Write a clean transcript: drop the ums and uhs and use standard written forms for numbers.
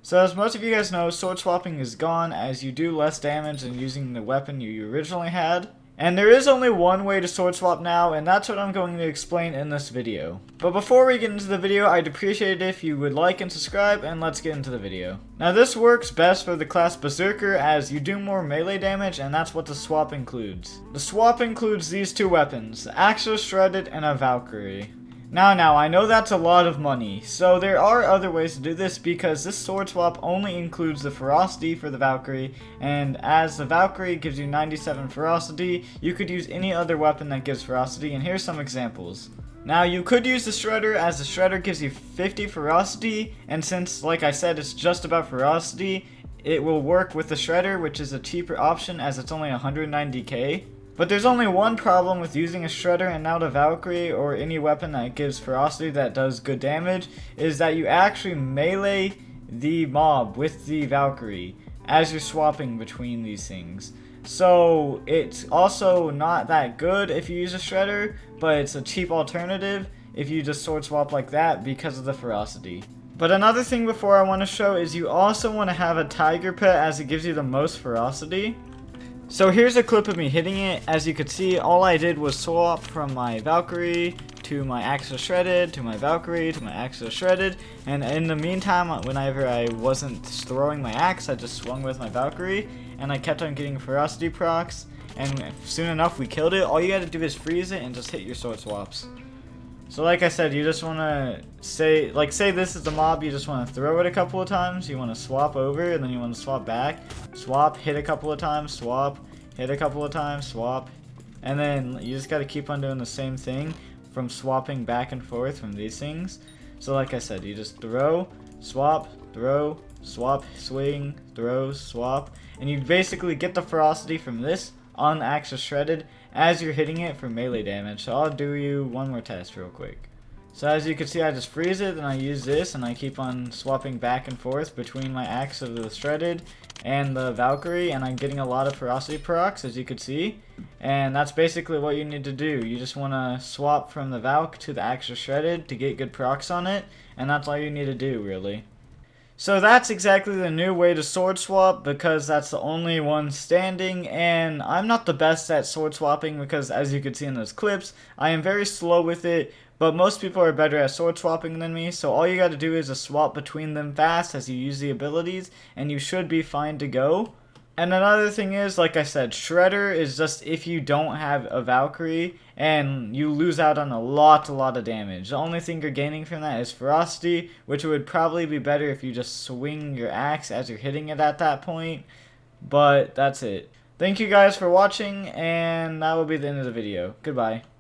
So as most of you guys know, sword swapping is gone as you do less damage than using the weapon you originally had. And there is only one way to sword swap now, and that's what I'm going to explain in this video. But before we get into the video, I'd appreciate it if you would like and subscribe, and let's get into the video. Now this works best for the class Berserker as you do more melee damage, and that's what the swap includes. The swap includes these two weapons, the Axle Shredded and a Valkyrie. Now, I know that's a lot of money, so there are other ways to do this because this sword swap only includes the ferocity for the Valkyrie, and as the Valkyrie gives you 97 ferocity, you could use any other weapon that gives ferocity, and here's some examples. Now, you could use the Shredder as the Shredder gives you 50 ferocity, and since, like I said, it's just about ferocity, it will work with the Shredder, which is a cheaper option as it's only 190k. But there's only one problem with using a Shredder and now the Valkyrie or any weapon that gives ferocity that does good damage is that you actually melee the mob with the Valkyrie as you're swapping between these things. So it's also not that good if you use a Shredder, but it's a cheap alternative if you just sword swap like that because of the ferocity. But another thing before I want to show is you also want to have a Tiger Pet as it gives you the most ferocity. So here's a clip of me hitting it. As you could see, all I did was swap from my Valkyrie to my Axle Shredded, to my Valkyrie, to my Axle Shredded, and in the meantime, whenever I wasn't throwing my axe, I just swung with my Valkyrie, and I kept on getting ferocity procs, and soon enough we killed it. All you gotta do is freeze it and just hit your sword swaps. So like I said, you just wanna say this is the mob, you just wanna throw it a couple of times, you wanna swap over, and then you wanna swap back, swap, hit a couple of times, swap, hit a couple of times, swap, and then you just gotta keep on doing the same thing from swapping back and forth from these things. So like I said, you just throw, swap, swing, throw, swap, and you basically get the ferocity from this on Axle Shredded as you're hitting it for melee damage. So I'll do you one more test real quick. So as you can see, I just freeze it and I use this and I keep on swapping back and forth between my axe of the Shredded and the Valkyrie, and I'm getting a lot of ferocity procs as you can see, and that's basically what you need to do. You just want to swap from the Valk to the Axle Shredded to get good procs on it, and that's all you need to do really. So that's exactly the new way to sword swap because that's the only one standing, and I'm not the best at sword swapping because as you can see in those clips, I am very slow with it, but most people are better at sword swapping than me, so all you gotta do is just swap between them fast as you use the abilities, and you should be fine to go. And another thing is, like I said, Shredder is just if you don't have a Valkyrie, and you lose out on a lot of damage. The only thing you're gaining from that is ferocity, which would probably be better if you just swing your axe as you're hitting it at that point. But that's it. Thank you guys for watching, and that will be the end of the video. Goodbye.